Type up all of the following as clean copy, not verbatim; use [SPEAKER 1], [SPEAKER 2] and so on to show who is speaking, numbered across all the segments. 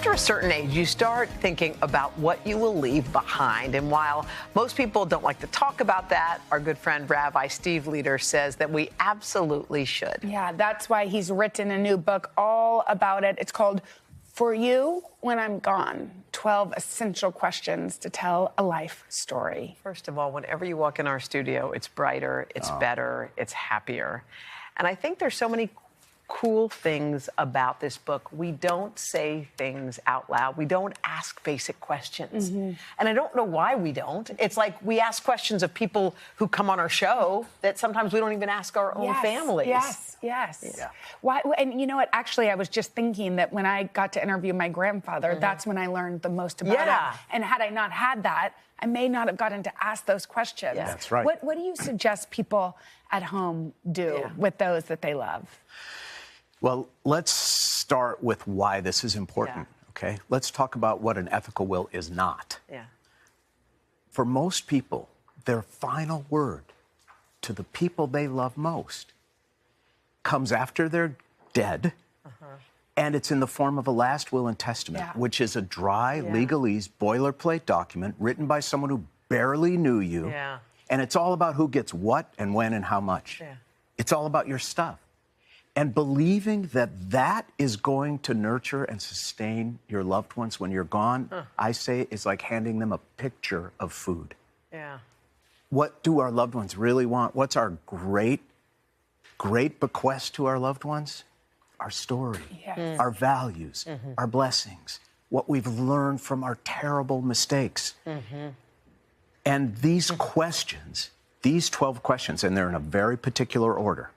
[SPEAKER 1] After a certain age, you start thinking about what you will leave behind. And while most people don't like to talk about that, our good friend Rabbi Steve Leder says that we absolutely should.
[SPEAKER 2] Yeah, that's why he's written a new book all about it. It's called For You When I'm Gone, 12 Essential Questions to Tell a Life Story.
[SPEAKER 1] First of all, whenever you walk in our studio, it's brighter, it's better, it's happier. And I think there's so many cool things about this book. We don't say things out loud. We don't ask basic questions. And I don't know why we don't. It's like we ask questions of people who come on our show that sometimes we don't even ask our own families.
[SPEAKER 2] Yes. Yeah. Why? And you know what? Actually, I was just thinking that when I got to interview my grandfather, that's when I learned the most about it. And had I not had that, I may not have gotten to ask those questions.
[SPEAKER 1] Yeah.
[SPEAKER 3] That's right.
[SPEAKER 2] What do you suggest people at home do with those that they love?
[SPEAKER 3] Well, let's start with why this is important, okay? Let's talk about what an ethical will is not. For most people, their final word to the people they love most comes after they're dead, and it's in the form of a last will and testament, which is a dry, legalese, boilerplate document written by someone who barely knew you, and it's all about who gets what and when and how much. It's all about your stuff. And believing that that is going to nurture and sustain your loved ones when you're gone, I say, is like handing them a picture of food. What do our loved ones really want? What's our great bequest to our loved ones? Our story, our values, our blessings, what we've learned from our terrible mistakes. And these questions, these 12 questions, and they're in a very particular order,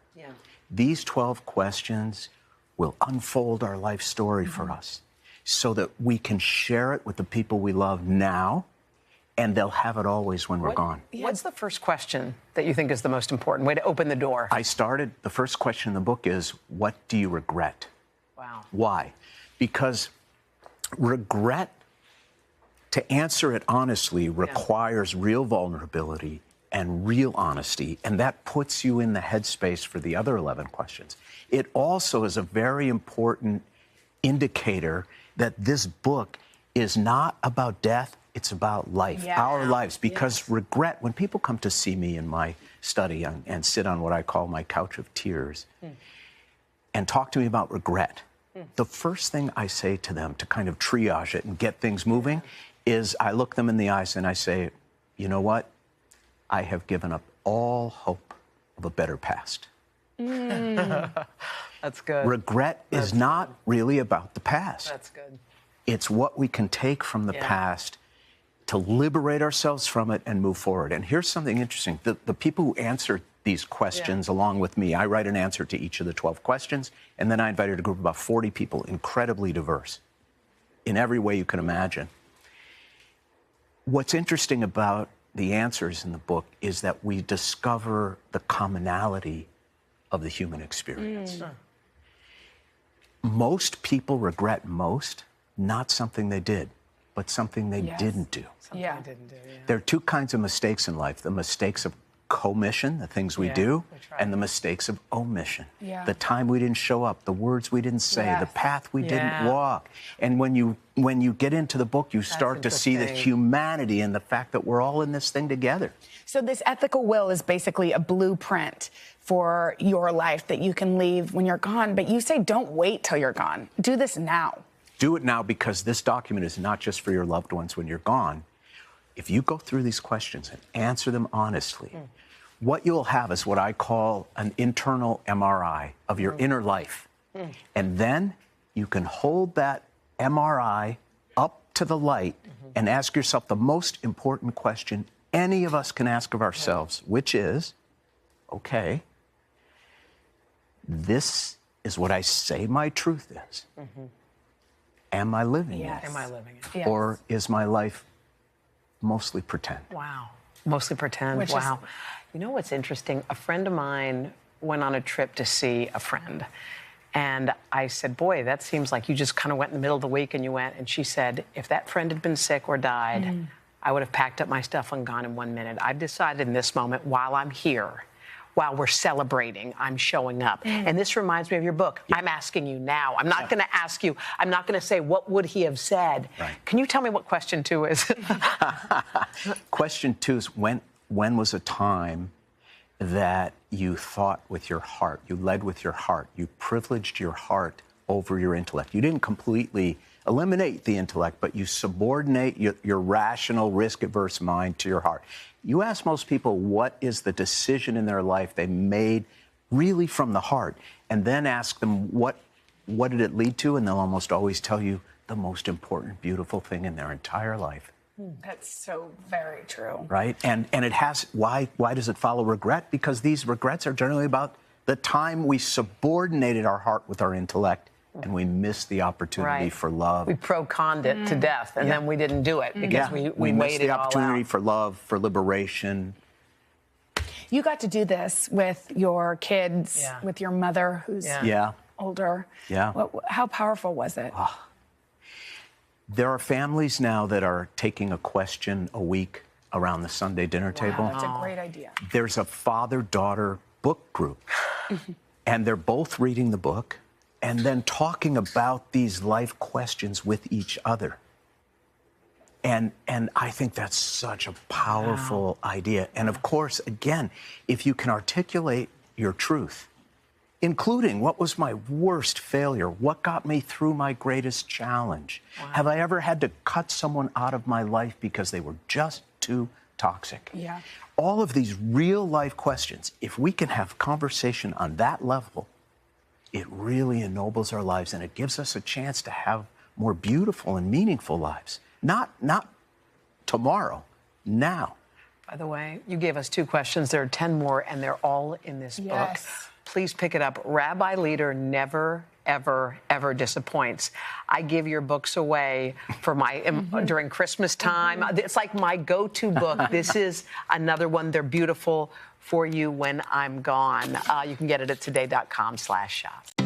[SPEAKER 3] these 12 questions will unfold our life story for us so that we can share it with the people we love now, and they'll have it always when we're gone.
[SPEAKER 1] What's the first question that you think is the most important way to open the door?
[SPEAKER 3] The first question in the book is, what do you regret?
[SPEAKER 1] Wow.
[SPEAKER 3] Why? Because regret, to answer it honestly, requires real vulnerability and real honesty, and that puts you in the headspace for the other 11 questions. It also is a very important indicator that this book is not about death, it's about life, our lives. Because regret, when people come to see me in my study and sit on what I call my couch of tears and talk to me about regret, the first thing I say to them to kind of triage it and get things moving is I look them in the eyes and I say, you know what? I have given up all hope of a better past.
[SPEAKER 1] That's good.
[SPEAKER 3] Regret is not really about the past.
[SPEAKER 1] That's good.
[SPEAKER 3] It's what we can take from the past to liberate ourselves from it and move forward. And here's something interesting. The people who answer these questions along with me, I write an answer to each of the 12 questions, and then I invited a group of about 40 people, incredibly diverse, in every way you can imagine. What's interesting about the answers in the book is that we discover the commonality of the human experience. Most people regret most, not something they did, but something they didn't do. There are two kinds of mistakes in life: the mistakes of commission, the things we do, and the mistakes of omission. The time we didn't show up, the words we didn't say, the path we didn't walk. And when you get into the book, you start to see the humanity and the fact that we're all in this thing together.
[SPEAKER 2] So this ethical will is basically a blueprint for your life that you can leave when you're gone. But you say don't wait till you're gone. Do this now.
[SPEAKER 3] Do it now, because this document is not just for your loved ones when you're gone. If you go through these questions and answer them honestly, what you'll have is what I call an internal MRI of your inner life. And then you can hold that MRI up to the light and ask yourself the most important question any of us can ask of ourselves, which is, okay, this is what I say my truth is. Am I living it?
[SPEAKER 1] Am I living it?
[SPEAKER 3] Or is my life mostly pretend?
[SPEAKER 1] Wow. Mostly pretend. Wow. You know what's interesting? A friend of mine went on a trip to see a friend. And I said, boy, that seems like you just kind of went in the middle of the week and you went. And she said, if that friend had been sick or died, I would have packed up my stuff and gone in 1 minute. I've decided in this moment, while I'm here, while we're celebrating, I'm showing up. And this reminds me of your book. I'm asking you now. I'm not going to ask you. I'm not going to say, what would he have said?
[SPEAKER 3] Right.
[SPEAKER 1] Can you tell me what question 2 is?
[SPEAKER 3] Question 2 is when was a time that you thought with your heart, you led with your heart, you privileged your heart over your intellect? You didn't completely eliminate the intellect, but you subordinate your rational, risk-averse mind to your heart. You ask most people what is the decision in their life they made really from the heart, and then ask them what did it lead to, and they'll almost always tell you the most important, beautiful thing in their entire life.
[SPEAKER 2] That's so very true.
[SPEAKER 3] Right? And it has, why does it follow regret? Because these regrets are generally about the time we subordinated our heart with our intellect and we missed the opportunity for love.
[SPEAKER 1] We pro-conned it to death, and then we didn't do it because we
[SPEAKER 3] missed
[SPEAKER 1] waited
[SPEAKER 3] the opportunity
[SPEAKER 1] all out.
[SPEAKER 3] for love, for liberation.
[SPEAKER 2] You got to do this with your kids, with your mother, who's older.
[SPEAKER 3] Yeah.
[SPEAKER 2] How powerful was it?
[SPEAKER 3] There are families now that are taking a question a week around the Sunday dinner table.
[SPEAKER 2] That's a great idea.
[SPEAKER 3] There's a father-daughter book group, and they're both reading the book and then talking about these life questions with each other. And I think that's such a powerful idea. And of course, again, if you can articulate your truth, including what was my worst failure, what got me through my greatest challenge, have I ever had to cut someone out of my life because they were just too toxic?
[SPEAKER 2] Yeah.
[SPEAKER 3] All of these real life questions, if we can have conversation on that level, it really ennobles our lives, and it gives us a chance to have more beautiful and meaningful lives. Not tomorrow, now.
[SPEAKER 1] By the way, you gave us 2 questions. There are 10 more, and they're all in this book. Please pick it up. Rabbi Leder never, ever, ever disappoints. I give your books away for my during Christmas time. It's like my go-to book. This is another one. They're beautiful for you when I'm gone. You can get it at today.com/shop.